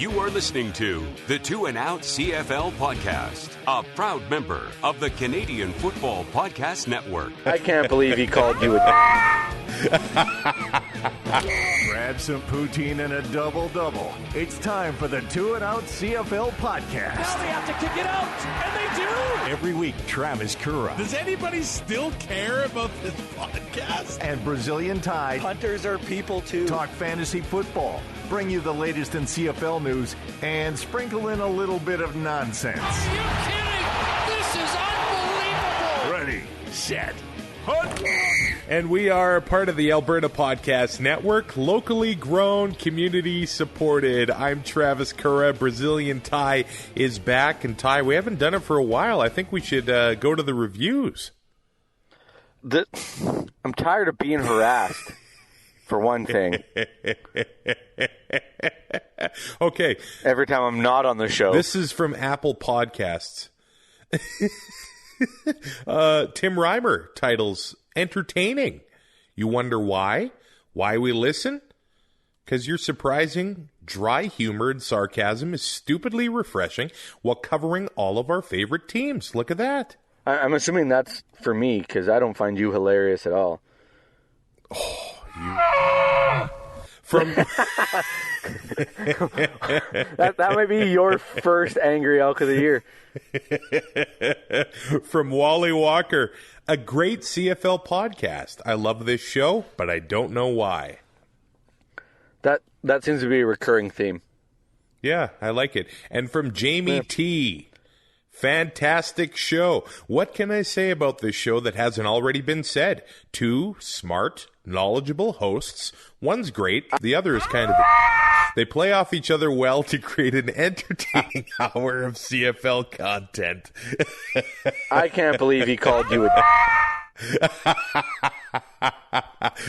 You are listening to the Two and Out CFL podcast, a proud member of the Canadian Football Podcast Network. I can't believe he called you a... Grab some poutine and a double-double. It's time for the Two and Out CFL podcast. Now they have to kick it out, and they do! Every week, Travis Currah. Does anybody still care about this podcast? And Brazilian Ty. Hunters are people, too. Talk fantasy football, bring you the latest in CFL news, and sprinkle in a little bit of nonsense. Are you kidding? This is unbelievable! Ready, set, hunt! And we are part of the Alberta Podcast Network, locally grown, community supported. I'm Travis Currah. Brazilian Ty is back. And Ty, we haven't done it for a while. I think we should go to the reviews. I'm tired of being harassed, for one thing. Okay. Every time I'm not on the show. This is from Apple Podcasts. Tim Reimer titles entertaining. You wonder why? Why we listen? Because your surprising, dry humor and sarcasm is stupidly refreshing while covering all of our favorite teams. Look at that. I'm assuming that's for me, because I don't find you hilarious at all. Oh, you... From that might be your first angry elk of the year. From Wally Walker, a great CFL podcast. I love this show, but I don't know why. That seems to be a recurring theme. Yeah, I like it. And from Jamie T, fantastic show. What can I say about this show that hasn't already been said? Two smart, knowledgeable hosts. One's great, the other is kind of... They play off each other well to create an entertaining hour of CFL content. I can't believe he called you a...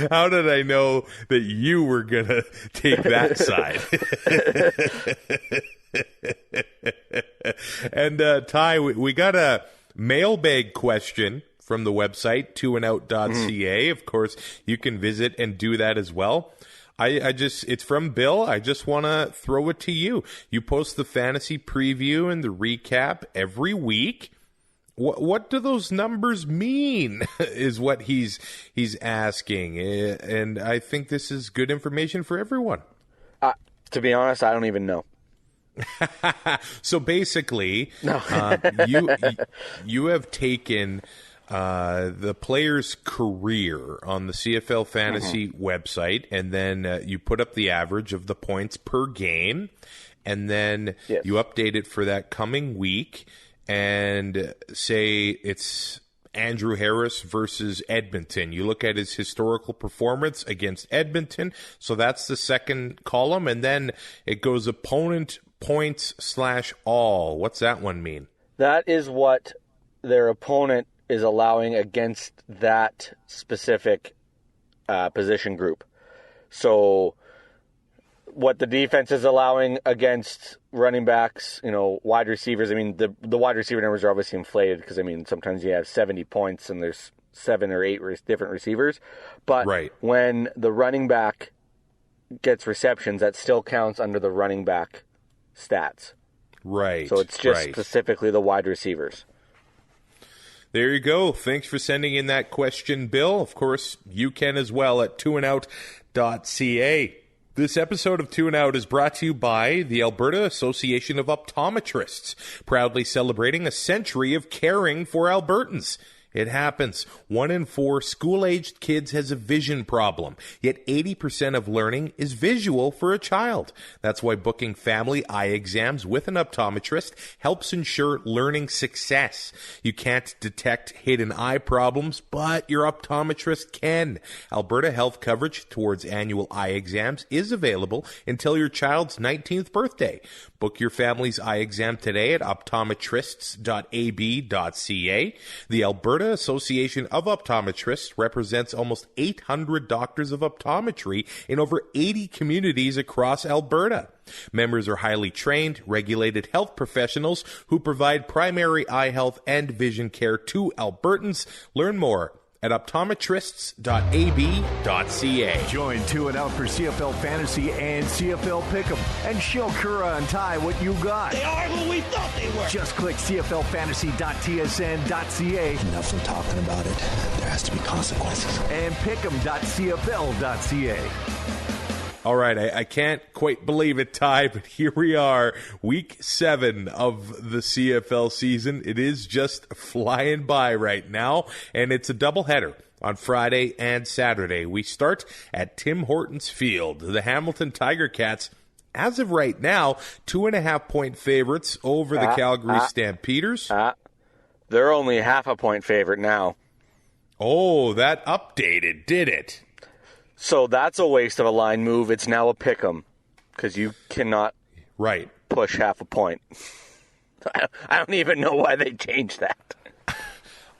How did I know that you were going to take that side? And Ty, we got a mailbag question from the website, twoandout.ca. Of course, you can visit and do that as well. It's from Bill. I just want to throw it to you. You post the fantasy preview and the recap every week. What do those numbers mean is what he's asking. And I think this is good information for everyone. To be honest, I don't even know. So basically, you have taken the player's career on the CFL Fantasy website, and then you put up the average of the points per game, and then you update it for that coming week, and say it's Andrew Harris versus Edmonton. You look at his historical performance against Edmonton, so that's the second column, and then it goes opponent points / all. What's that one mean? That is what their opponent is allowing against that specific position group. So what the defense is allowing against running backs, wide receivers. I mean, the wide receiver numbers are obviously inflated because, sometimes you have 70 points and there's 7 or 8 different receivers. But when the running back gets receptions, that still counts under the running back stats. Right. So it's just specifically the wide receivers. There you go. Thanks for sending in that question, Bill. Of course, you can as well at twoandout.ca. This episode of Two and Out is brought to you by the Alberta Association of Optometrists, proudly celebrating a century of caring for Albertans. It happens. 1 in 4 school-aged kids has a vision problem, yet 80% of learning is visual for a child. That's why booking family eye exams with an optometrist helps ensure learning success. You can't detect hidden eye problems, but your optometrist can. Alberta health coverage towards annual eye exams is available until your child's 19th birthday. Book your family's eye exam today at optometrists.ab.ca. The Alberta Association of Optometrists represents almost 800 doctors of optometry in over 80 communities across Alberta. Members are highly trained, regulated health professionals who provide primary eye health and vision care to Albertans. Learn more at optometrists.ab.ca. Join 2 and Out for CFL Fantasy and CFL Pick'em and show Currah and Ty what you got. They are who we thought they were. Just click CFLFantasy.tsn.ca Enough of talking about it. There has to be consequences. and Pick'em.cfl.ca. All right, I can't quite believe it, Ty, but here we are, week 7 of the CFL season. It is just flying by right now, and it's a doubleheader on Friday and Saturday. We start at Tim Hortons Field. The Hamilton Tiger Cats, as of right now, 2.5-point favorites over the Calgary Stampeders. They're only half a point favorite now. Oh, that updated, did it? So that's a waste of a line move. It's now a pick 'em because you cannot push half a point. I don't even know why they changed that.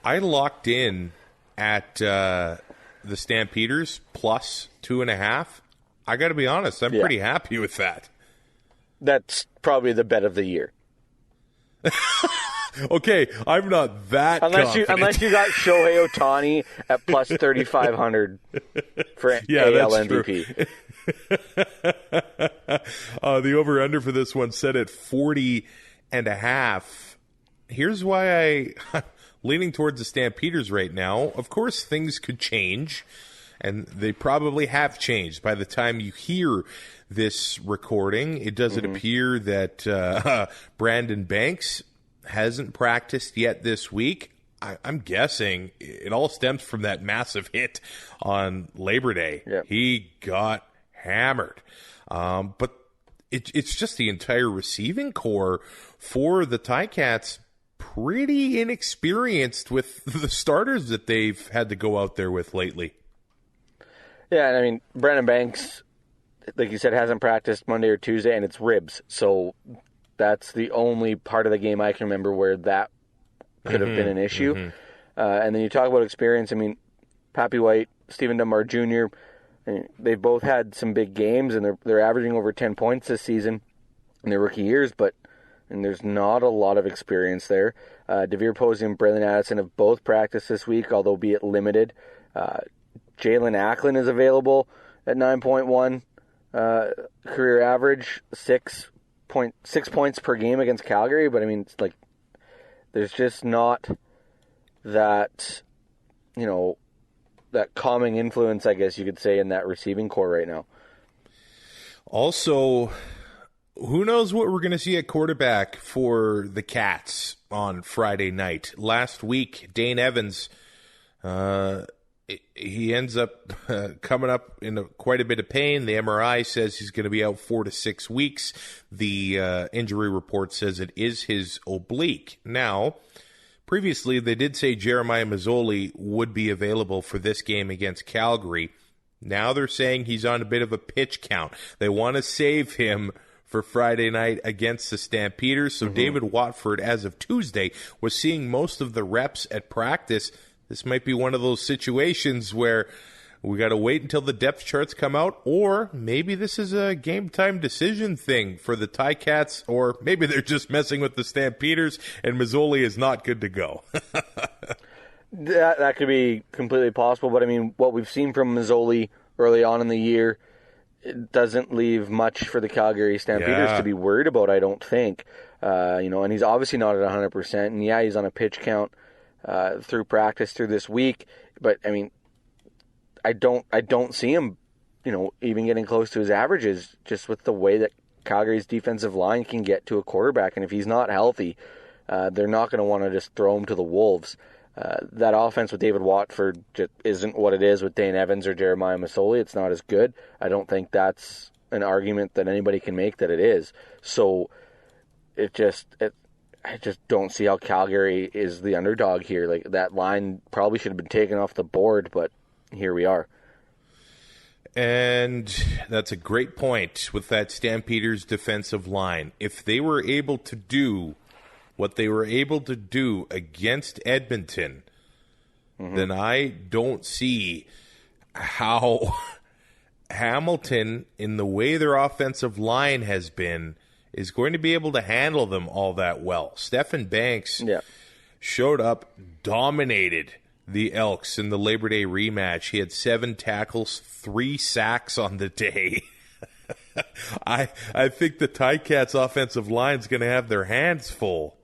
I locked in at the Stampeders plus 2.5. I got to be honest, I'm pretty happy with that. That's probably the bet of the year. Okay, I'm not that confident. Unless you got Shohei Ohtani at plus 3,500 for AL MVP. The over-under for this one set at 40.5. Here's why I'm leaning towards the Stampeders right now. Of course, things could change, and they probably have changed. By the time you hear this recording, it doesn't appear that Brandon Banks hasn't practiced yet this week. I'm guessing it all stems from that massive hit on Labor Day. Yep. He got hammered. But it's just the entire receiving core for the Ticats pretty inexperienced with the starters that they've had to go out there with lately. Yeah, and I mean, Brandon Banks, like you said, hasn't practiced Monday or Tuesday, and it's ribs. So that's the only part of the game I can remember where that could have been an issue. And then you talk about experience. I mean, Pappy White, Stephen Dunbar Jr., they've both had some big games, and they're averaging over 10 points this season in their rookie years, and there's not a lot of experience there. DeVere Posey and Braylon Addison have both practiced this week, although be it limited. Jalen Acklin is available at 9.1 career average, 6 points per game against Calgary, but I mean, it's like there's just not that, that calming influence, I guess you could say, in that receiving core right now. Also, who knows what we're going to see at quarterback for the Cats on Friday night. Last week, Dane Evans, he ends up coming up in quite a bit of pain. The MRI says he's going to be out 4 to 6 weeks. The injury report says it is his oblique. Now, previously they did say Jeremiah Mazzoli would be available for this game against Calgary. Now they're saying he's on a bit of a pitch count. They want to save him for Friday night against the Stampeders. So David Watford, as of Tuesday, was seeing most of the reps at practice. This might be one of those situations where we got to wait until the depth charts come out, or maybe this is a game-time decision thing for the Ticats, or maybe they're just messing with the Stampeders and Mazzoli is not good to go. That could be completely possible, but I mean, what we've seen from Mazzoli early on in the year, it doesn't leave much for the Calgary Stampeders to be worried about, I don't think. And he's obviously not at 100%, and he's on a pitch count through practice through this week, but I mean, I don't see him, even getting close to his averages, just with the way that Calgary's defensive line can get to a quarterback, and if he's not healthy, they're not going to want to just throw him to the wolves. That offense with David Watford just isn't what it is with Dane Evans or Jeremiah Mazzoli. It's not as good. I don't think that's an argument that anybody can make that it is. So I just don't see how Calgary is the underdog here. Like, that line probably should have been taken off the board, but here we are. And that's a great point with that Stampeders defensive line. If they were able to do what they were able to do against Edmonton, then I don't see how Hamilton, in the way their offensive line has been, is going to be able to handle them all that well. Stephen Banks showed up, dominated the Elks in the Labor Day rematch. He had 7 tackles, 3 sacks on the day. I think the Ticats offensive line's going to have their hands full.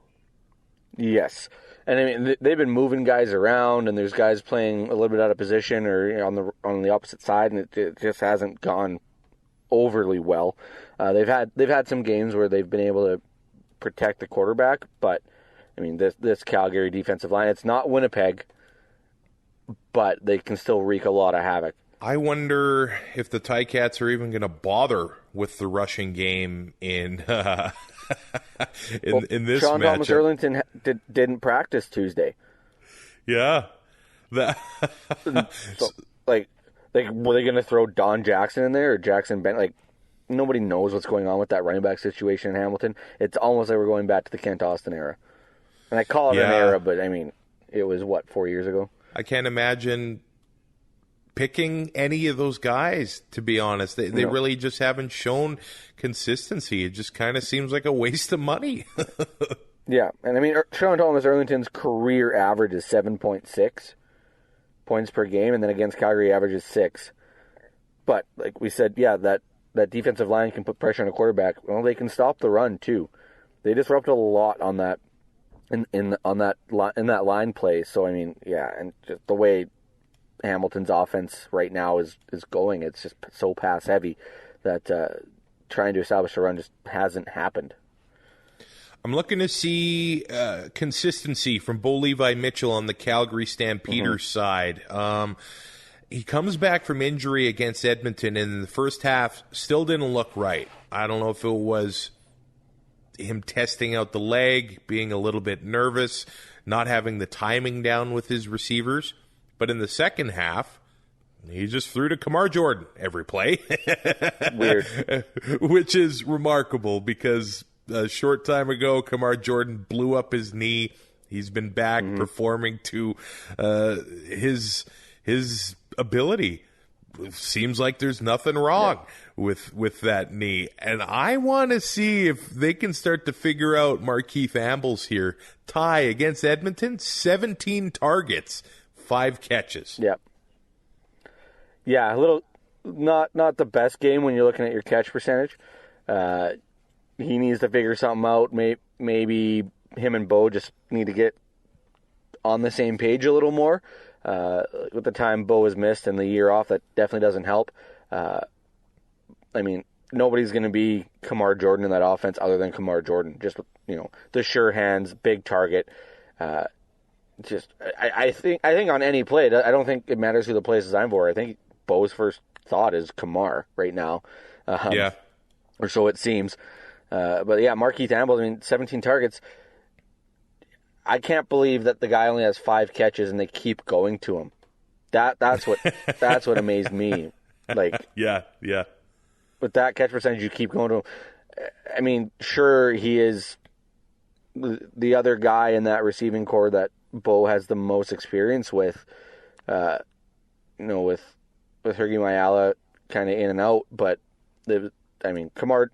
Yes. And I mean, they've been moving guys around, and there's guys playing a little bit out of position or on the opposite side, and it just hasn't gone overly well. They've had some games where they've been able to protect the quarterback, but I mean, this Calgary defensive line, it's not Winnipeg, but they can still wreak a lot of havoc. I wonder if the Ticats are even going to bother with the rushing game in in this Sean matchup. Thomas Erlington didn't practice Tuesday. Yeah. So, were they going to throw Don Jackson in there or Jackson Bent? Like, nobody knows what's going on with that running back situation in Hamilton. It's almost like we're going back to the Kent Austin era. And I call it an era, but I mean, it was, 4 years ago? I can't imagine picking any of those guys, to be honest. They really just haven't shown consistency. It just kind of seems like a waste of money. Yeah, and I mean, Sean Thomas Erlington's career average is 7.6 points per game, and then against Calgary averages 6. But like we said, yeah, that defensive line can put pressure on a quarterback. Well, they can stop the run too. They disrupted a lot on that in that line play. So I mean, yeah, and just the way Hamilton's offense right now is going, it's just so pass heavy that trying to establish a run just hasn't happened. I'm looking to see consistency from Bo Levi Mitchell on the Calgary Stampeders side. He comes back from injury against Edmonton, and in the first half still didn't look right. I don't know if it was him testing out the leg, being a little bit nervous, not having the timing down with his receivers. But in the second half, he just threw to Kamar Jordan every play. Weird. Which is remarkable because a short time ago, Kamar Jordan blew up his knee. He's been back performing to his ability. It seems like there's nothing wrong with that knee. And I want to see if they can start to figure out Markeith Ambles here. Ty against Edmonton, 17 targets, 5 catches. Yep. Yeah, a little not the best game when you're looking at your catch percentage. He needs to figure something out. Maybe him and Bo just need to get on the same page a little more. With the time Bo has missed and the year off, that definitely doesn't help. I mean, nobody's going to be Kamar Jordan in that offense other than Kamar Jordan. Just, the sure hands, big target. I think on any play, I don't think it matters who the play is designed for. I think Bo's first thought is Kamar right now. Yeah. Or so it seems. But yeah, Markeith Ambles, 17 targets. I can't believe that the guy only has 5 catches and they keep going to him. That's what amazed me. Like, yeah. With that catch percentage, you keep going to him. I mean, sure, he is the other guy in that receiving core that Bo has the most experience with. With Hergy Mayala kind of in and out, but Kamar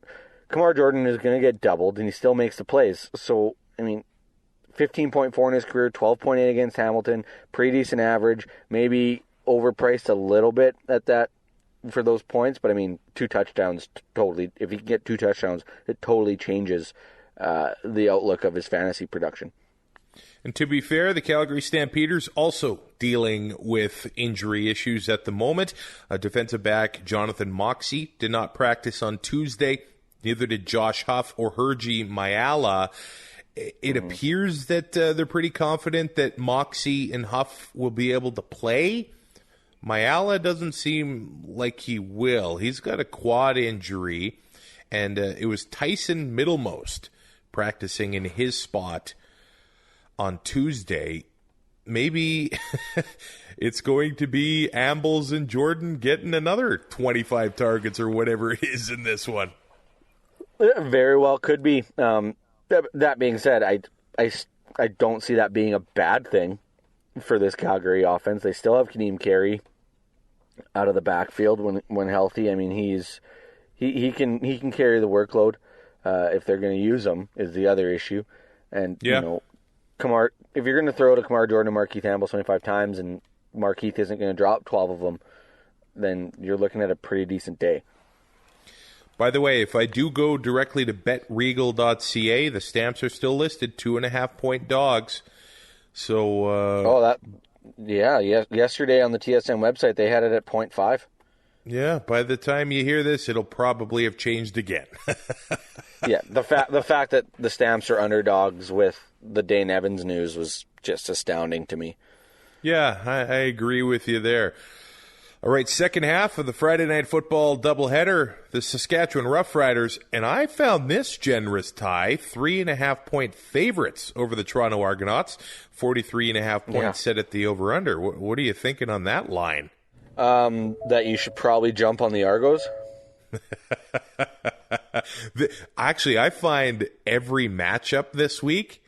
Jordan is going to get doubled, and he still makes the plays. So 15.4 in his career, 12.8 against Hamilton, pretty decent average. Maybe overpriced a little bit at that for those points, but 2 touchdowns totally. If he can get 2 touchdowns, it totally changes the outlook of his fantasy production. And to be fair, the Calgary Stampeders also dealing with injury issues at the moment. Defensive back Jonathan Moxey did not practice on Tuesday. Neither did Josh Huff or Hergy Mayala. It appears that they're pretty confident that Moxey and Huff will be able to play. Mayala doesn't seem like he will. He's got a quad injury, and it was Tyson Middlemost practicing in his spot on Tuesday. Maybe it's going to be Ambles and Jordan getting another 25 targets or whatever it is in this one. It very well could be. That being said, I don't see that being a bad thing for this Calgary offense. They still have Kadeem Carey out of the backfield when healthy. He can carry the workload if they're going to use him is the other issue. And if you're going to throw to Kamar Jordan and Markeith Hamble 25 times and Markeith isn't going to drop 12 of them, then you're looking at a pretty decent day. By the way, if I do go directly to betregal.ca, the Stamps are still listed 2.5-point dogs. So, yesterday on the TSN website, they had it at 0.5. Yeah, by the time you hear this, it'll probably have changed again. Yeah, the fact that the Stamps are underdogs with the Dane Evans news was just astounding to me. Yeah, I agree with you there. All right, second half of the Friday Night Football doubleheader, the Saskatchewan Roughriders, and I found this generous tie, 3.5-point favorites over the Toronto Argonauts, 43.5 points set at the over-under. What are you thinking on that line? That you should probably jump on the Argos. Actually, I find every matchup this week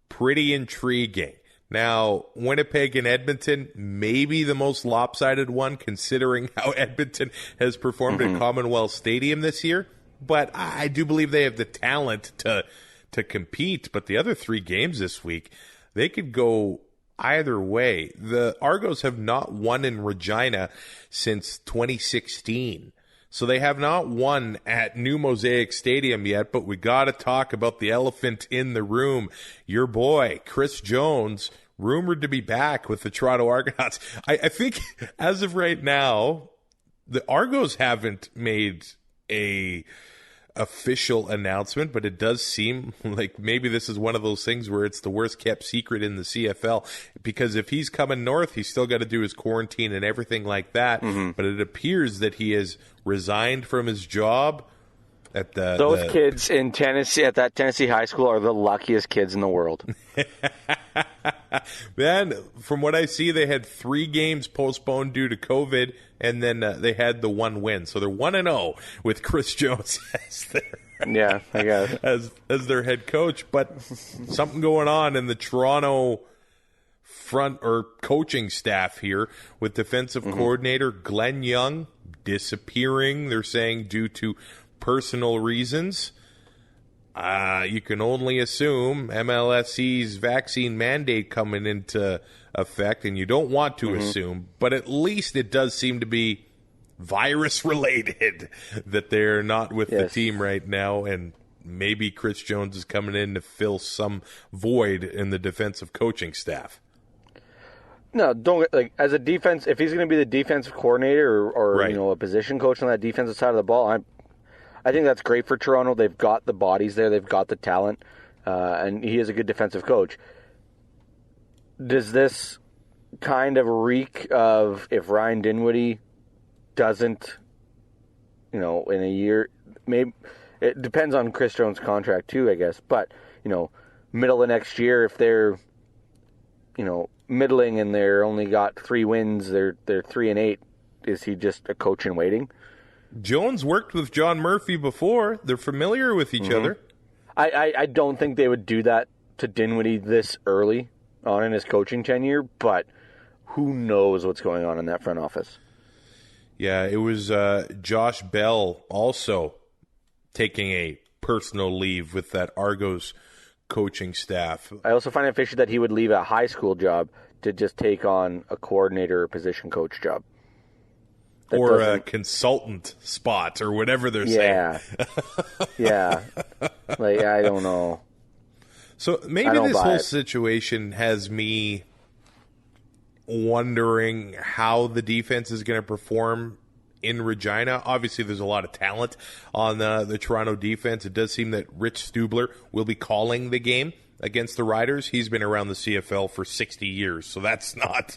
pretty intriguing. Now, Winnipeg and Edmonton, maybe the most lopsided one, considering how Edmonton has performed at Commonwealth Stadium this year. But I do believe they have the talent to compete. But the other three games this week, they could go either way. The Argos have not won in Regina since 2016. So they have not won at New Mosaic Stadium yet, but we got to talk about the elephant in the room. Your boy, Chris Jones, rumored to be back with the Toronto Argonauts. I think as of right now, the Argos haven't made a official announcement, but it does seem like maybe this is one of those things where it's the worst kept secret in the CFL, because if he's coming north, he's still got to do his quarantine and everything like that. But it appears that he has resigned from his job at those kids in Tennessee at that Tennessee high school are the luckiest kids in the world. Man, from what I see, they had 3 games postponed due to COVID, and then they had the 1 win. So they're 1-0 with Chris Jones as their head coach. But something going on in the Toronto front or coaching staff here with defensive coordinator Glenn Young disappearing, they're saying, due to personal reasons. You can only assume MLSE's vaccine mandate coming into effect, and you don't want to assume, but at least it does seem to be virus-related that they're not with the team right now, and maybe Chris Jones is coming in to fill some void in the defensive coaching staff. No, don't as a defense. If he's going to be the defensive coordinator or a position coach on that defensive side of the ball, I think that's great for Toronto. They've got the bodies there. They've got the talent. And he is a good defensive coach. Does this kind of reek of if Ryan Dinwiddie doesn't, in a year, maybe it depends on Chris Jones' contract too, I guess. But, middle of next year, if they're, middling and they're only got 3 wins, they're 3-8, is he just a coach in waiting? Jones worked with John Murphy before. They're familiar with each other. I don't think they would do that to Dinwiddie this early on in his coaching tenure, but who knows what's going on in that front office. Yeah, it was Josh Bell also taking a personal leave with that Argos coaching staff. I also find it fishy that he would leave a high school job to just take on a coordinator or position coach job. Or a consultant spot or whatever they're saying. Yeah. I don't know. So maybe this whole situation has me wondering how the defense is going to perform in Regina. Obviously, there's a lot of talent on the Toronto defense. It does seem that Rich Stubler will be calling the game against the Riders. He's been around the CFL for 60 years, so that's not...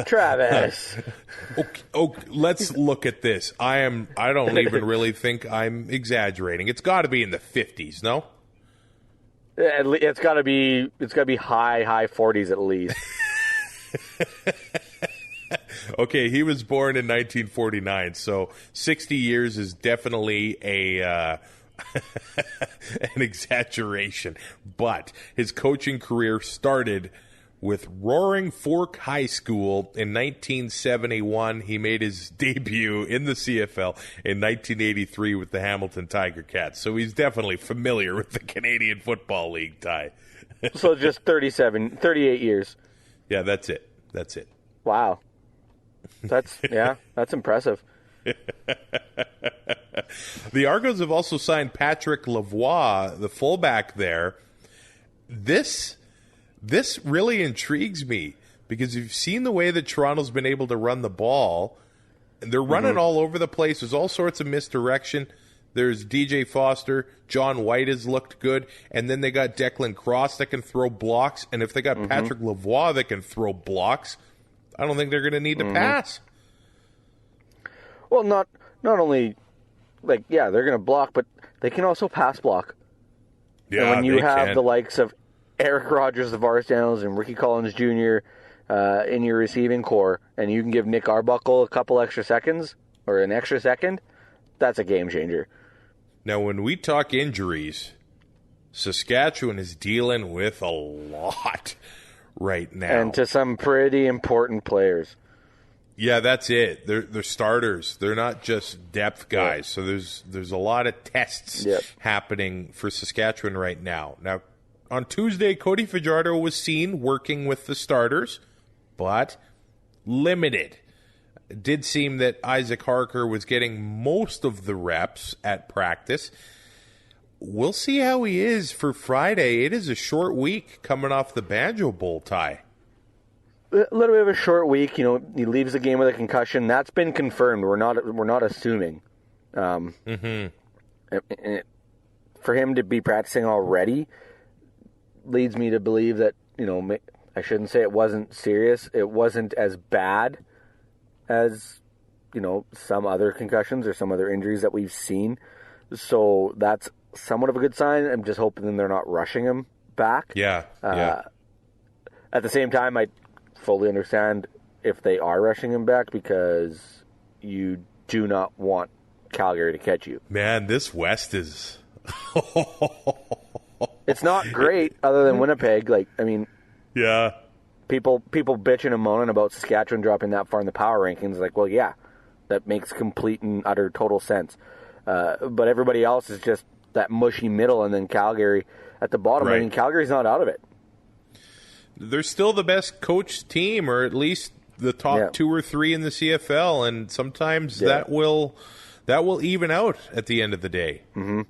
Travis. Okay, let's look at this. I don't even really think I'm exaggerating. It's got to be in the 50s, no? It's got to be high 40s at least. Okay, he was born in 1949, so 60 years is definitely an exaggeration. But his coaching career started with Roaring Fork High School in 1971. He made his debut in the CFL in 1983 with the Hamilton Tiger Cats. So he's definitely familiar with the Canadian Football League, Ty. So just 38 years. Yeah, that's it. Wow. That's impressive. The Argos have also signed Patrick Lavoie, the fullback there. This really intrigues me because you've seen the way that Toronto's been able to run the ball. They're running all over the place. There's all sorts of misdirection. There's DJ Foster. John White has looked good. And then they got Declan Cross that can throw blocks. And if they got Patrick Lavoie that can throw blocks, I don't think they're going to need to pass. Well, not only, they're going to block, but they can also pass block. Yeah, and when you have the likes of Eric Rogers, the Daniels, and Ricky Collins Jr. In your receiving core, and you can give Nick Arbuckle a couple extra seconds or an extra second, that's a game changer. Now, when we talk injuries, Saskatchewan is dealing with a lot right now. And to some pretty important players. Yeah, that's it. They're starters. They're not just depth guys. So there's a lot of tests happening for Saskatchewan right now. Now, on Tuesday, Cody Fajardo was seen working with the starters, but limited. It did seem that Isaac Harker was getting most of the reps at practice. We'll see how he is for Friday. It is a short week coming off the Banjo Bowl, Ty. A little bit of a short week. He leaves the game with a concussion. That's been confirmed. We're not assuming. For him to be practicing already leads me to believe that, I shouldn't say it wasn't serious. It wasn't as bad as, some other concussions or some other injuries that we've seen. So that's somewhat of a good sign. I'm just hoping they're not rushing him back. Yeah. At the same time, I fully understand if they are rushing him back because you do not want Calgary to catch you. Man, this West is... It's not great other than Winnipeg. Yeah. People bitching and moaning about Saskatchewan dropping that far in the power rankings. Well, yeah, that makes complete and utter total sense. But everybody else is just that mushy middle, and then Calgary at the bottom. Right. Calgary's not out of it. They're still the best coached team, or at least the top 2 or 3 in the CFL, and sometimes that will even out at the end of the day. Mm-hmm.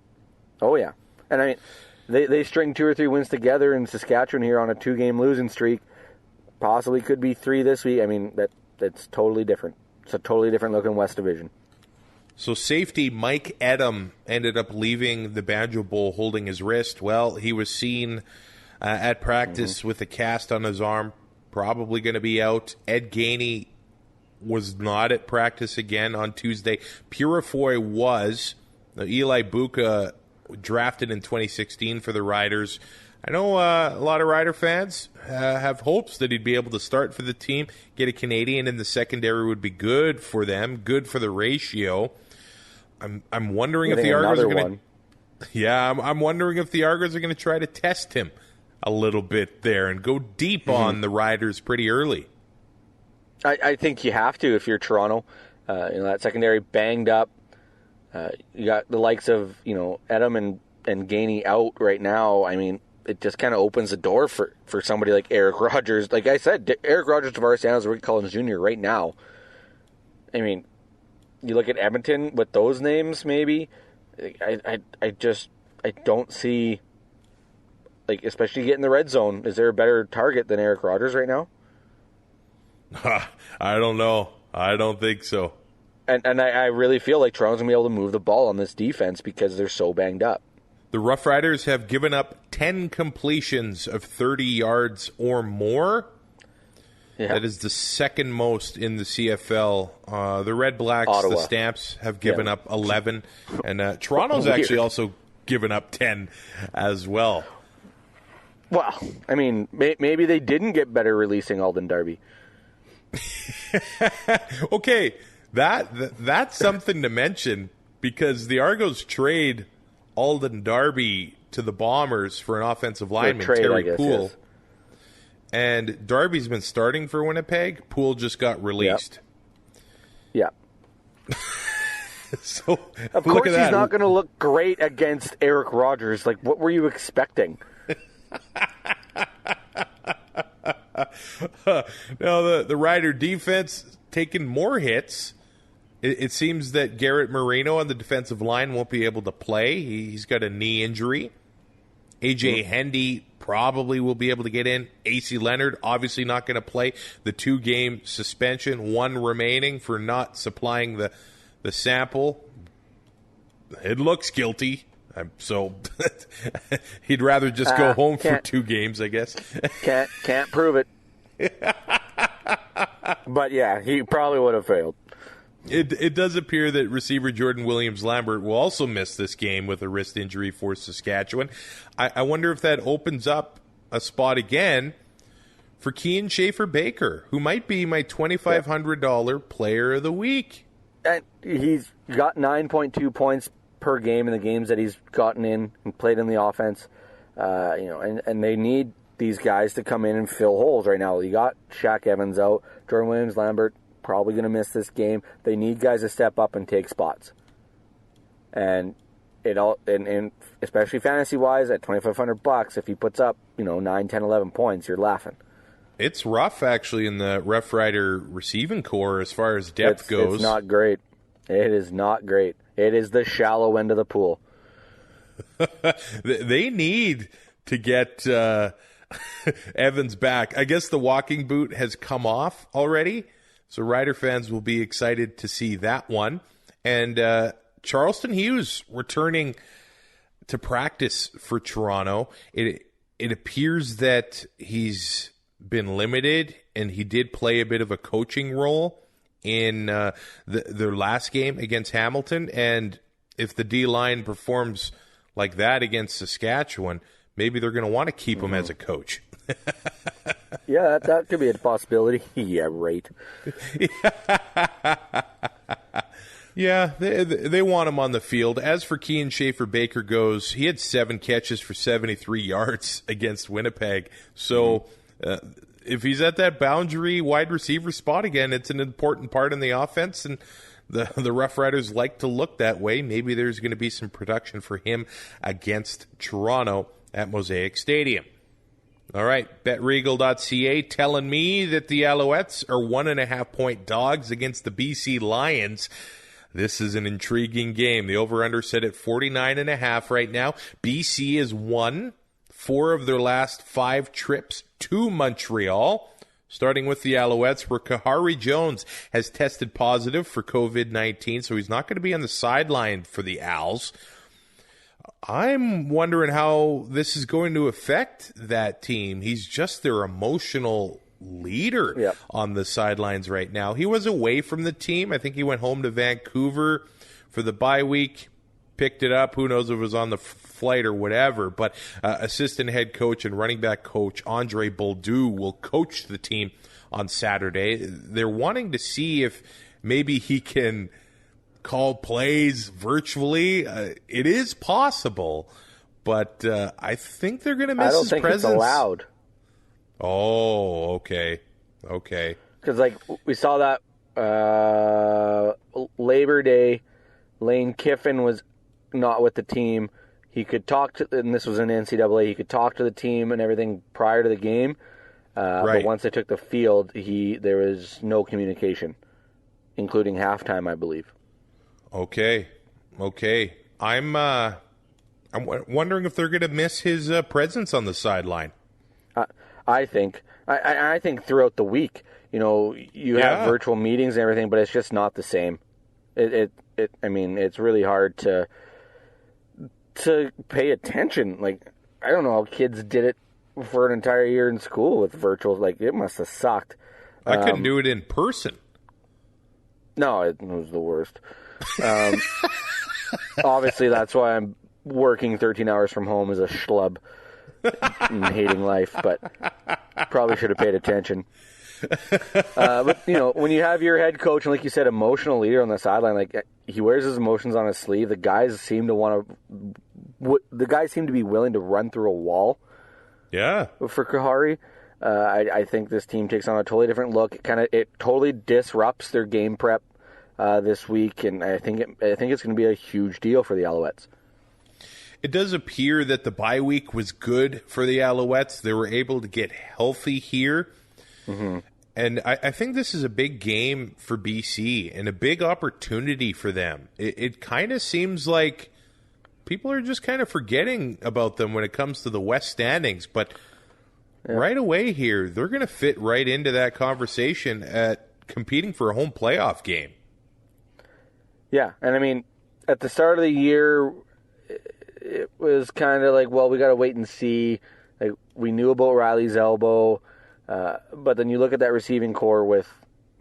Oh, yeah. And they string 2 or 3 wins together in Saskatchewan here on a 2-game losing streak. Possibly could be 3 this week. That's totally different. It's a totally different looking West Division. So safety Mike Edam ended up leaving the Banjo Bowl holding his wrist. Well, he was seen at practice with a cast on his arm, probably going to be out. Ed Gainey was not at practice again on Tuesday. Purifoy was. Eli Buka drafted in 2016 for the Riders. I know a lot of Rider fans have hopes that he'd be able to start for the team. Get a Canadian in the secondary would be good for them, good for the ratio. I'm wondering if the Argos are going to... Yeah, I'm wondering if the Argos are going to try to test him a little bit there and go deep on the Riders pretty early. I think you have to if you're Toronto. That secondary banged up. You got the likes of, Edam and Gainey out right now. It just kind of opens the door for somebody like Eric Rogers. Like I said, Eric Rogers, Tavares Daniels, Ricky Collins Jr. right now. You look at Edmonton with those names, maybe. I don't see, especially getting the red zone. Is there a better target than Eric Rogers right now? I don't know. I don't think so. And I really feel like Toronto's going to be able to move the ball on this defense because they're so banged up. The Rough Riders have given up 10 completions of 30 yards or more. Yeah. That is the second most in the CFL. The Red Blacks, Ottawa. The Stamps, have given up 11. And Toronto's actually also given up 10 as well. Well, maybe they didn't get better releasing Alden Darby. Okay, that's something to mention because the Argos trade Alden Darby to the Bombers for an offensive lineman, Terry Poole. Yes. And Darby's been starting for Winnipeg. Poole just got released. Yep. So of course he's not going to look great against Eric Rogers. What were you expecting? Now, the Rider defense taking more hits. It seems that Garrett Moreno on the defensive line won't be able to play. He's got a knee injury. A.J. Hendy probably will be able to get in. A.C. Leonard obviously not going to play. The 2-game suspension, 1 remaining for not supplying the sample. It looks guilty. So he'd rather just go home for 2 games, I guess. Can't prove it. But yeah, he probably would have failed. It does appear that receiver Jordan Williams-Lambert will also miss this game with a wrist injury for Saskatchewan. I wonder if that opens up a spot again for Kean Schaefer-Baker, who might be my $2,500 player of the week. And he's got 9.2 points per game in the games that he's gotten in and played in the offense. And they need these guys to come in and fill holes right now. You got Shaq Evans out, Jordan Williams-Lambert probably going to miss this game. They need guys to step up and take spots. And especially fantasy-wise, at $2,500, if he puts up, 9, 10, 11 points, you're laughing. It's rough, actually, in the Rough Rider receiving core as far as depth goes. It's not great. It is not great. It is the shallow end of the pool. They need to get Evans back. I guess the walking boot has come off already, so Rider fans will be excited to see that one. And Charleston Hughes returning to practice for Toronto. It appears that he's been limited, and he did play a bit of a coaching role in their last game against Hamilton. And if the D-line performs like that against Saskatchewan, maybe they're going to want to keep him as a coach. Yeah, that could be a possibility. Yeah, right. Yeah, they want him on the field. As for Kean Schaefer-Baker goes, he had 7 catches for 73 yards against Winnipeg. So if he's at that boundary wide receiver spot again, it's an important part in the offense, and the Rough Riders like to look that way. Maybe there's going to be some production for him against Toronto at Mosaic Stadium. All right, BetRegal.ca telling me that the Alouettes are 1.5-point dogs against the BC Lions. This is an intriguing game. The over-under set at 49.5 right now. BC has won 4 of their last 5 trips to Montreal, starting with the Alouettes, where Kahari Jones has tested positive for COVID-19, so he's not going to be on the sideline for the Owls. I'm wondering how this is going to affect that team. He's just their emotional leader on the sidelines right now. He was away from the team. I think he went home to Vancouver for the bye week, picked it up. Who knows if it was on the flight or whatever. But assistant head coach and running back coach Andre Bolduc will coach the team on Saturday. They're wanting to see if maybe he can call plays virtually. It is possible, but I think they're going to miss his presence. I don't think it's allowed. Oh, okay. Because, we saw that Labor Day, Lane Kiffin was not with the team. He could talk to, and this was in NCAA, he could talk to the team and everything prior to the game. Right. But once they took the field, there was no communication, including halftime, I believe. Okay. I'm wondering if they're going to miss his presence on the sideline. I think throughout the week, you have virtual meetings and everything, but it's just not the same. It's really hard to pay attention. I don't know how kids did it for an entire year in school with virtual. It must have sucked. I couldn't do it in person. No, it was the worst. Obviously, that's why I'm working 13 hours from home as a schlub and hating life, but probably should have paid attention. But, when you have your head coach and, like you said, emotional leader on the sideline, he wears his emotions on his sleeve, the guys seem to be willing to run through a wall. Yeah. For Kahari. I think this team takes on a totally different look. It totally disrupts their game prep this week, and I think it's going to be a huge deal for the Alouettes. It does appear that the bye week was good for the Alouettes. They were able to get healthy here Mm-hmm. And I think this is a big game for BC and a big opportunity for them. It kind of seems like people are just kind of forgetting about them when it comes to the West standings. But right away here, they're going to fit right into that conversation at competing for a home playoff game. Yeah, and I mean, at the start of the year, it was kind of like, well, we got to wait and see. Like, we knew about Riley's elbow. But then you look at that receiving core with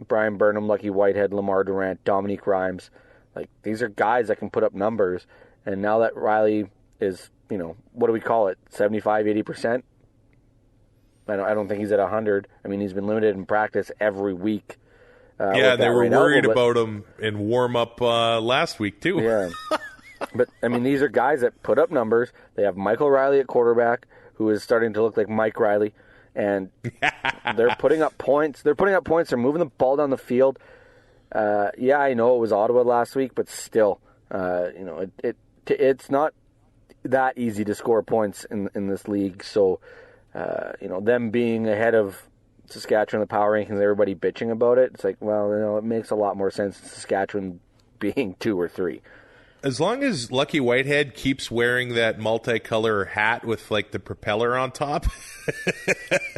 Brian Burnham, Lucky Whitehead, Lamar Durant, Dominique Rhymes. Like, these are guys that can put up numbers. And now that Riley is, what do we call it, 75, 80%? I don't think he's at 100. I mean, he's been limited in practice every week. Yeah, they were worried about him in warm-up last week, too. Yeah. But, I mean, these are guys that put up numbers. They have Michael Riley at quarterback, who is starting to look like Mike Riley. And they're putting up points. They're moving the ball down the field. Yeah, I know it was Ottawa last week, but still, it's not that easy to score points in this league. So, them being ahead of Saskatchewan in the power rankings, everybody bitching about it. It's like, well, it makes a lot more sense in Saskatchewan being 2 or 3. As long as Lucky Whitehead keeps wearing that multicolor hat with like the propeller on top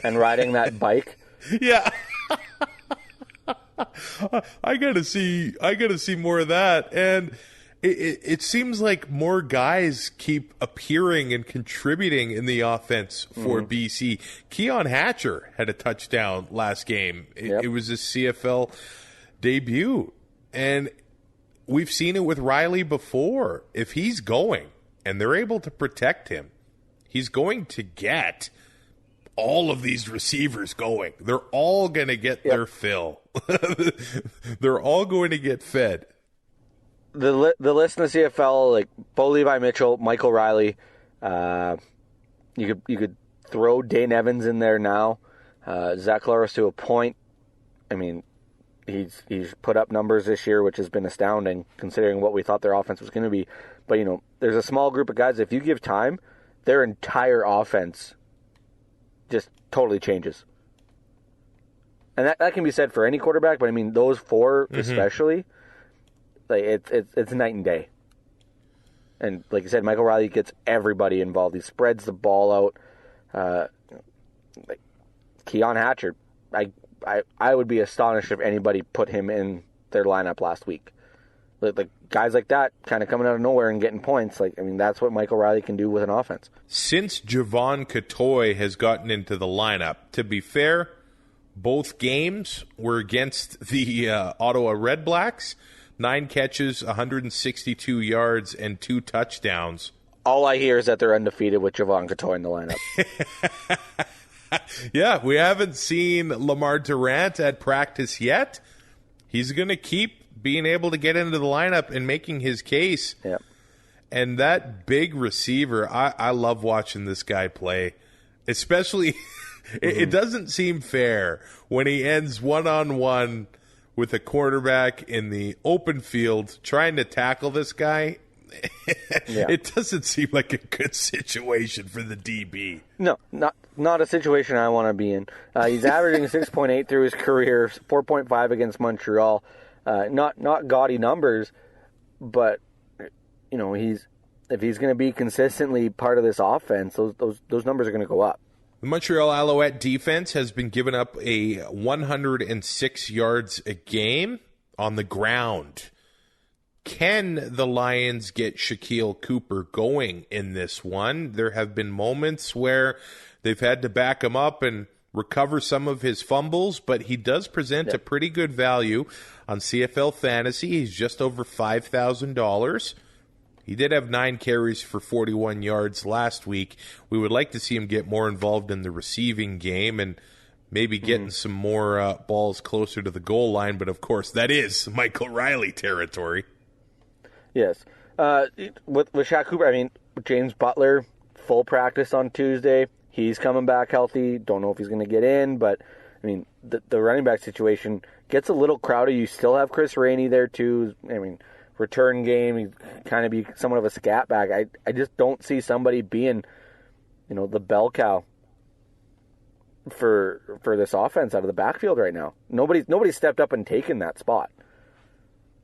and riding that bike. Yeah. I gotta see more of that. And it seems like more guys keep appearing and contributing in the offense for BC. Keon Hatcher had a touchdown last game. It was a CFL debut. And we've seen it with Riley before. If he's going and they're able to protect him, he's going to get all of these receivers going. They're all going to get their fill. They're all going to get fed. The list in the CFL, like Bo Levi Mitchell, Michael Riley, you could throw Dane Evans in there now. Zach Loris to a point. I mean, He's put up numbers this year, which has been astounding considering what we thought their offense was going to be. But, there's a small group of guys, if you give time, their entire offense just totally changes. And that can be said for any quarterback, but I mean, those 4 especially, like it's night and day. And like you said, Michael Riley gets everybody involved. He spreads the ball out. Like Keon Hatcher, I would be astonished if anybody put him in their lineup last week. Like guys like that kind of coming out of nowhere and getting points. Like, I mean, that's what Michael Riley can do with an offense. Since Javon Catoy has gotten into the lineup, to be fair, both games were against the Ottawa Red Blacks. 9 catches, 162 yards, and 2 touchdowns. All I hear is that they're undefeated with Javon Catoy in the lineup. Yeah, we haven't seen Lamar Durant at practice yet. He's going to keep being able to get into the lineup and making his case. Yep. And that big receiver, I love watching this guy play. Especially, it doesn't seem fair when he ends one-on-one with a quarterback in the open field trying to tackle this guy. It doesn't seem like a good situation for the DB. No, not a situation I want to be in. He's averaging 6.8 through his career, 4.5 against Montreal. Not gaudy numbers, but if he's going to be consistently part of this offense, those numbers are going to go up. The Montreal Alouette defense has been giving up a 106 yards a game on the ground. Can the Lions get Shaquille Cooper going in this one? There have been moments where they've had to back him up and recover some of his fumbles, but he does present a pretty good value on CFL Fantasy. He's just over $5,000. He did have 9 carries for 41 yards last week. We would like to see him get more involved in the receiving game and maybe getting some more balls closer to the goal line, but of course that is Michael Riley territory. Yes. With Shaq Cooper, I mean, James Butler, full practice on Tuesday. He's coming back healthy. Don't know if he's going to get in, but, I mean, the running back situation gets a little crowded. You still have Chris Rainey there, too. I mean, return game, he kind of be somewhat of a scat back. I just don't see somebody being, the bell cow. for this offense out of the backfield right now. Nobody's stepped up and taken that spot.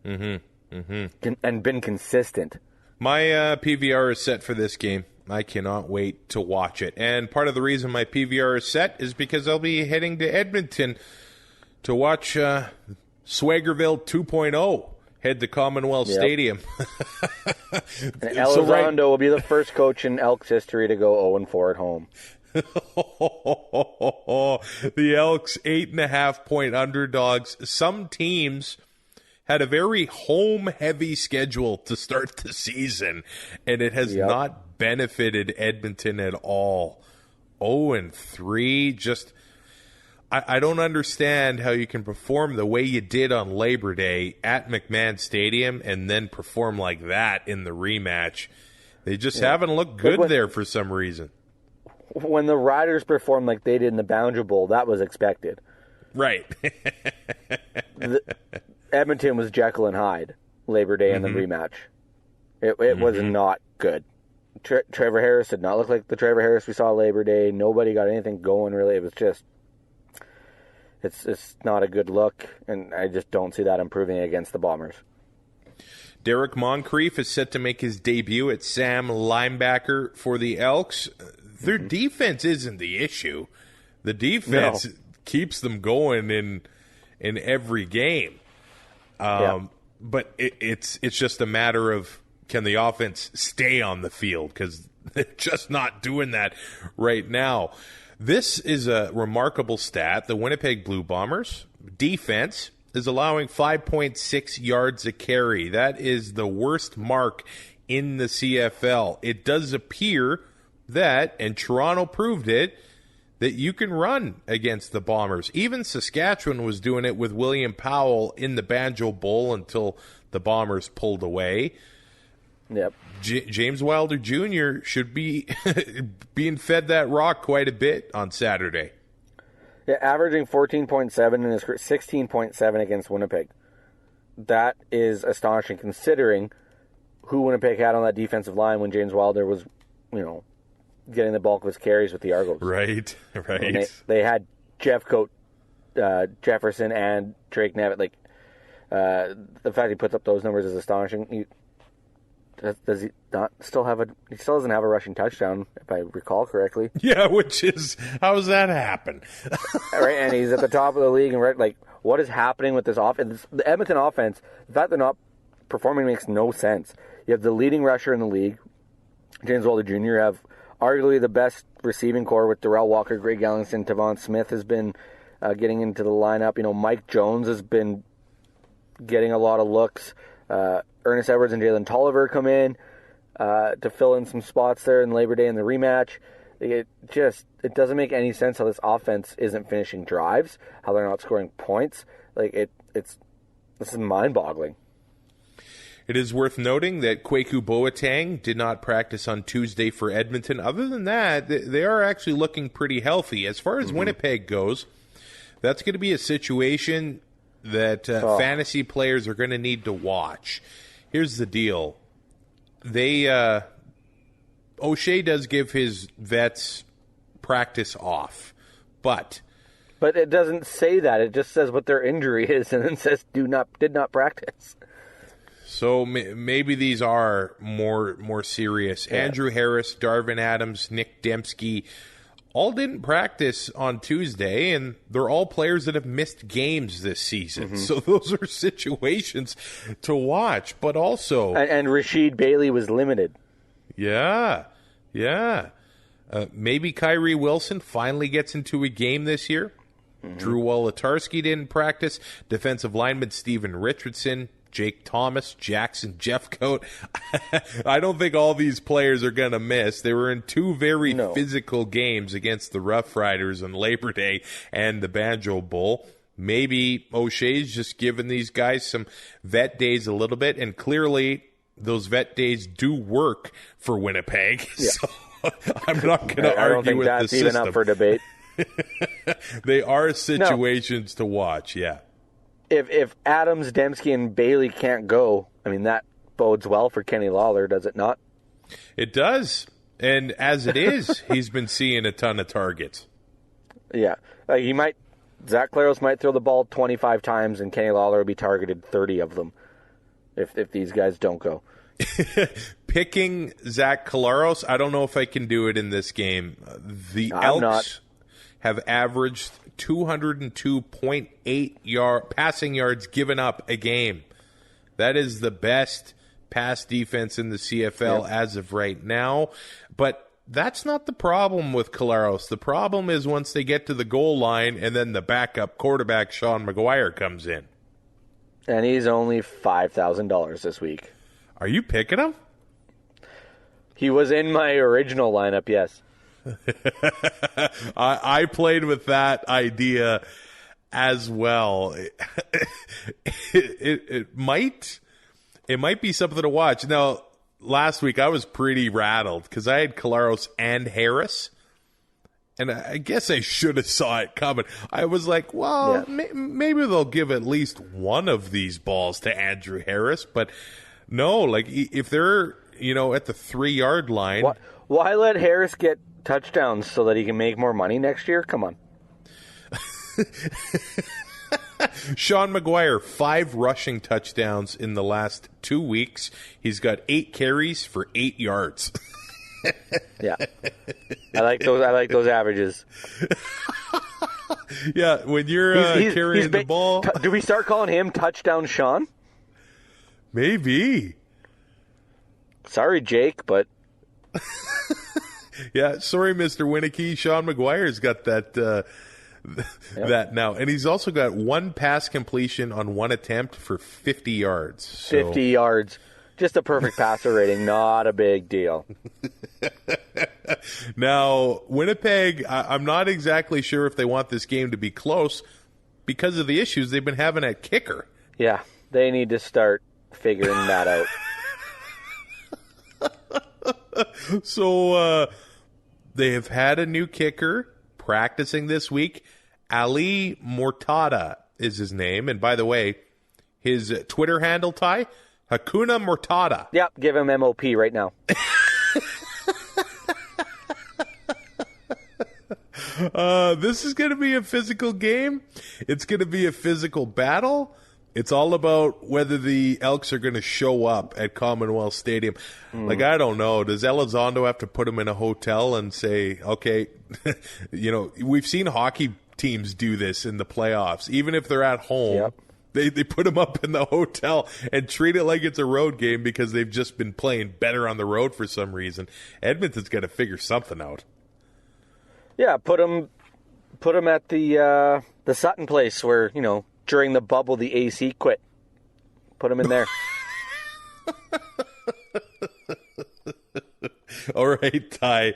And been consistent. My PVR is set for this game. I cannot wait to watch it. And part of the reason my PVR is set is because I'll be heading to Edmonton to watch Swaggerville 2.0 head to Commonwealth Stadium. And Elizondo will be the first coach in Elks history to go 0-4 at home. The Elks 8.5-point underdogs. Some teams had a very home-heavy schedule to start the season, and it has not benefited Edmonton at all. 0-3, just... I don't understand how you can perform the way you did on Labor Day at McMahon Stadium and then perform like that in the rematch. They just haven't looked good there for some reason. When the Riders performed like they did in the Boundary Bowl, that was expected. Right. Edmonton was Jekyll and Hyde Labor Day in the rematch. It was not good. Trevor Harris did not look like the Trevor Harris we saw Labor Day. Nobody got anything going, really. It was just... It's not a good look, and I just don't see that improving against the Bombers. Derek Moncrief is set to make his debut at Sam linebacker for the Elks. Their defense isn't the issue. The defense keeps them going in every game. But it's just a matter of, can the offense stay on the field? Because they're just not doing that right now. This is a remarkable stat. The Winnipeg Blue Bombers defense is allowing 5.6 yards a carry. That is the worst mark in the CFL. It does appear that, and Toronto proved it, that you can run against the Bombers. Even Saskatchewan was doing it with William Powell in the Banjo Bowl until the Bombers pulled away. Yep. James Wilder Jr. should be being fed that rock quite a bit on Saturday. Yeah, averaging 14.7 and his 16.7 against Winnipeg. That is astonishing considering who Winnipeg had on that defensive line when James Wilder was, getting the bulk of his carries with the Argos. Right. They had Jeff Coat, Jefferson, and Drake Nevitt. The fact he puts up those numbers is astonishing. Does he not still have he still doesn't have a rushing touchdown, if I recall correctly. Yeah, which is, how does that happen? Right, and he's at the top of the league, and what is happening with this offense? The Edmonton offense, the fact they're not performing makes no sense. You have the leading rusher in the league, James Wilder Jr., you have arguably the best receiving core with Darrell Walker, Greg Ellingson, Tavon Smith has been getting into the lineup. Mike Jones has been getting a lot of looks. Ernest Edwards and Jalen Tolliver come in to fill in some spots there in Labor Day in the rematch. It doesn't make any sense how this offense isn't finishing drives, how they're not scoring points. This is mind-boggling. It is worth noting that Kwaku Boateng did not practice on Tuesday for Edmonton. Other than that, they are actually looking pretty healthy. As far as Winnipeg goes, that's going to be a situation that fantasy players are going to need to watch. Here's the deal. O'Shea does give his vets practice off, but it doesn't say that. It just says what their injury is, and then says did not practice. So maybe these are more serious. Yeah. Andrew Harris, Darvin Adams, Nick Dembski all didn't practice on Tuesday, and they're all players that have missed games this season. So those are situations to watch, but also... And Rashid Bailey was limited. Yeah. Maybe Kyrie Wilson finally gets into a game this year. Drew Wolotarski didn't practice. Defensive lineman Steven Richardson, Jake Thomas, Jackson Jeffcoat. I don't think all these players are going to miss. They were in two very physical games against the Rough Riders on Labor Day and the Banjo Bowl. Maybe O'Shea's just giving these guys some vet days a little bit, and clearly those vet days do work for Winnipeg. Yeah. So I'm not going to argue with the system. I don't think that's even up for debate. They are situations to watch, yeah. If Adams, Dembski, and Bailey can't go, that bodes well for Kenny Lawler, does it not? It does. And as it is, he's been seeing a ton of targets. Yeah. Zach Collaros might throw the ball 25 times, and Kenny Lawler will be targeted 30 of them if these guys don't go. Picking Zach Collaros, I don't know if I can do it in this game. The Elks have averaged 202.8 passing yards given up a game. That is the best pass defense in the CFL as of right now. But that's not the problem with Collaros. The problem is once they get to the goal line and then the backup quarterback, Sean McGuire, comes in. And he's only $5,000 this week. Are you picking him? He was in my original lineup, yes. I played with that idea as well. It might be something to watch. Now, last week I was pretty rattled because I had Collaros and Harris, and I guess I should have saw it coming. I was like, well, maybe they'll give at least one of these balls to Andrew Harris, but no, like if they're at the 3-yard line, why let Harris get touchdowns so that he can make more money next year? Come on. Sean McGuire, 5 rushing touchdowns in the last 2 weeks. He's got 8 carries for 8 yards. Yeah, I like those averages. Yeah, when you're carrying the ball, do we start calling him Touchdown Sean? Maybe. Sorry, Jake, but yeah, sorry, Mr. Winicky. Sean McGuire's got that. That now, and he's also got 1 pass completion on 1 attempt for 50 yards. 50 yards. Just a perfect passer rating, not a big deal. Now, Winnipeg, I'm not exactly sure if they want this game to be close because of the issues they've been having at kicker. Yeah, they need to start figuring that out. So, they have had a new kicker practicing this week. Ali Mortada is his name. And by the way, his Twitter handle, Ty, Hakuna Mortada. Yep, give him MOP right now. This is going to be a physical game. It's going to be a physical battle. It's all about whether the Elks are going to show up at Commonwealth Stadium. Like, I don't know. Does Elizondo have to put him in a hotel and say, okay, we've seen hockey teams do this in the playoffs. Even if they're at home, they put them up in the hotel and treat it like it's a road game because they've just been playing better on the road for some reason. Edmonton's got to figure something out. Yeah, put them at the Sutton place where, during the bubble, the AC quit. Put them in there. All right, Ty.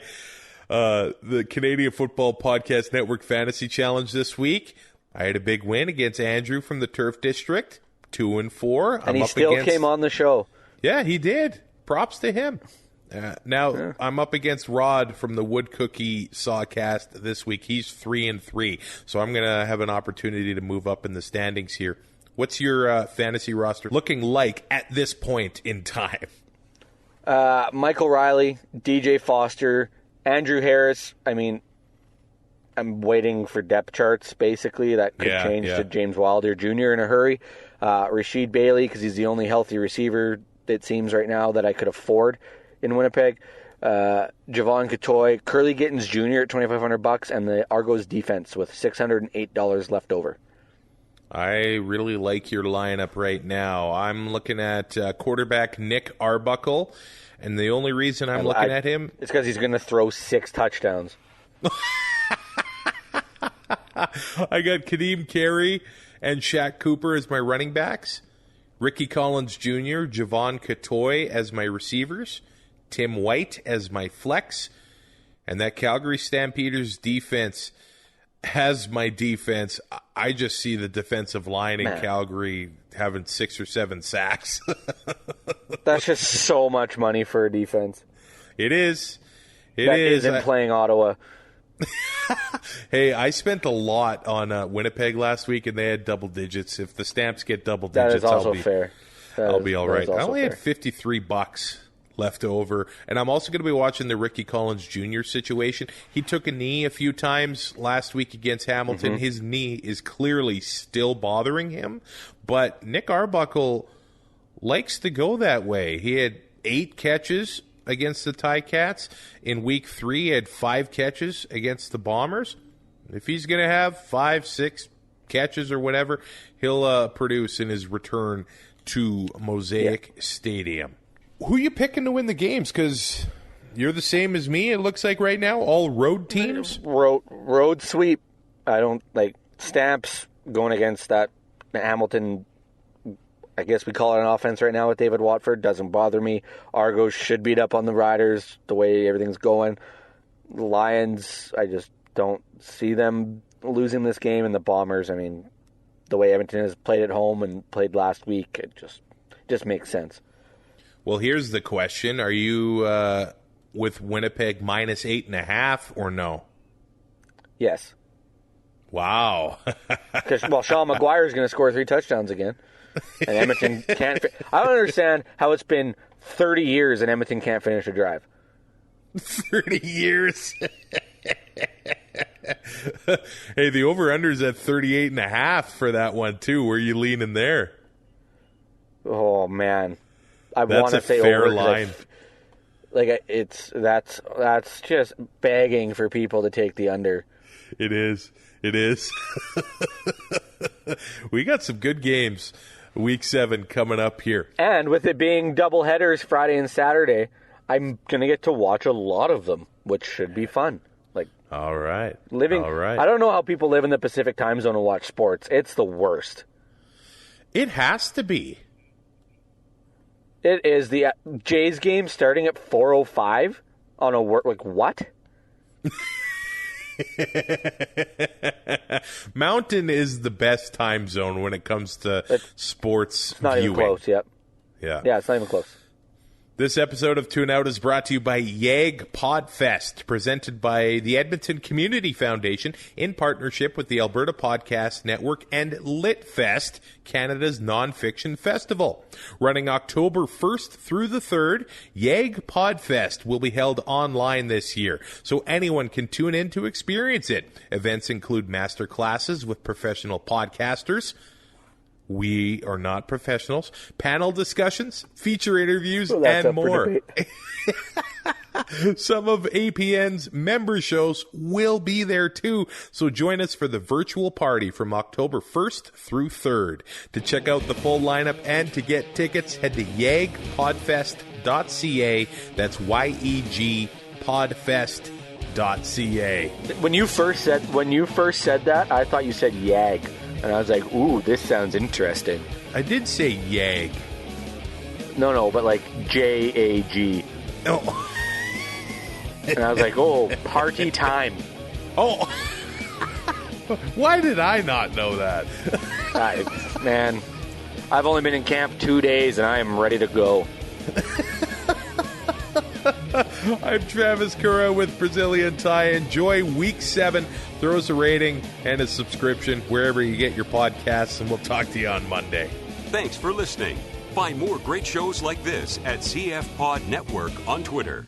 The Canadian Football Podcast Network Fantasy Challenge this week. I had a big win against Andrew from the Turf District, 2-4. And he still came on the show. Yeah, he did. Props to him. Now I'm up against Rod from the Wood Cookie Sawcast this week. He's 3-3, so I'm going to have an opportunity to move up in the standings here. What's your fantasy roster looking like at this point in time? Michael Riley, DJ Foster, Andrew Harris. I mean, I'm waiting for depth charts, basically, that could change to James Wilder Jr. in a hurry. Rashid Bailey, because he's the only healthy receiver, it seems, right now that I could afford in Winnipeg. Javon Katoy, Curly Gittins Jr. at $2,500, and the Argos defense with $608 left over. I really like your lineup right now. I'm looking at quarterback Nick Arbuckle, and the only reason I'm looking at him is because he's going to throw 6 touchdowns. I got Kadeem Carey and Shaq Cooper as my running backs, Ricky Collins Jr., Javon Katoy as my receivers, Tim White as my flex, and that Calgary Stampeders defense has my defense. I just see the defensive line in Calgary having 6 or 7 sacks. That's just so much money for a defense. It is. That isn't playing Ottawa. Hey, I spent a lot on Winnipeg last week, and they had double digits. If the Stamps get double digits, that is also fair. I'll be all right. I only had $53 left over. And I'm also going to be watching the Ricky Collins Jr. situation. He took a knee a few times last week against Hamilton. Mm-hmm. His knee is clearly still bothering him. But Nick Arbuckle likes to go that way. He had 8 catches against the Ticats. In week 3, he had 5 catches against the Bombers. If he's going to have 5, 6 catches or whatever, he'll produce in his return to Mosaic Stadium. Who are you picking to win the games? Because you're the same as me, it looks like right now. All road teams? Road sweep. I don't like Stamps going against that Hamilton. I guess we call it an offense right now with David Watford. Doesn't bother me. Argos should beat up on the Riders the way everything's going. The Lions, I just don't see them losing this game. And the Bombers, I mean, the way Edmonton has played at home and played last week, it just makes sense. Well, here's the question. Are you with Winnipeg minus 8.5 or no? Yes. Wow. Because, Sean McGuire is going to score 3 touchdowns again. And Edmonton can't. I don't understand how it's been 30 years and Edmonton can't finish a drive. 30 years? Hey, the over-under's at 38.5 for that one, too. Where are you leaning there? Oh, man. I want to say fair over. Line. That's just begging for people to take the under. It is. We got some good games. Week 7 coming up here. And with it being double headers Friday and Saturday, I'm going to get to watch a lot of them, which should be fun. All right. I don't know how people live in the Pacific time zone and watch sports. It's the worst. It has to be. It is. The Jays game starting at 4:05 on a work. What? Mountain is the best time zone when it comes to sports It's not viewing. even close. Yep. Yeah, it's not even close. This episode of Tune Out is brought to you by YAG Podfest, presented by the Edmonton Community Foundation in partnership with the Alberta Podcast Network and LitFest, Canada's nonfiction festival. Running October 1st through the 3rd, YAG Podfest will be held online this year, so anyone can tune in to experience it. Events include master classes with professional podcasters. We are not professionals. Panel discussions, feature interviews, and more. Some of APN's member shows will be there too, so join us for the virtual party from October 1st through 3rd. To check out the full lineup and to get tickets, head to yegpodfest.ca. That's YEG podfest.ca. When you first said that, I thought you said YAG. And I was like, ooh, this sounds interesting. I did say YAG. No, but like JAG. Oh. And I was like, oh, party time. Oh. Why did I not know that? Man, I've only been in camp 2 days and I am ready to go. I'm Travis Currah with Brazilian Ty. Enjoy Week 7. Throw us a rating and a subscription wherever you get your podcasts, and we'll talk to you on Monday. Thanks for listening. Find more great shows like this at CF Pod Network on Twitter.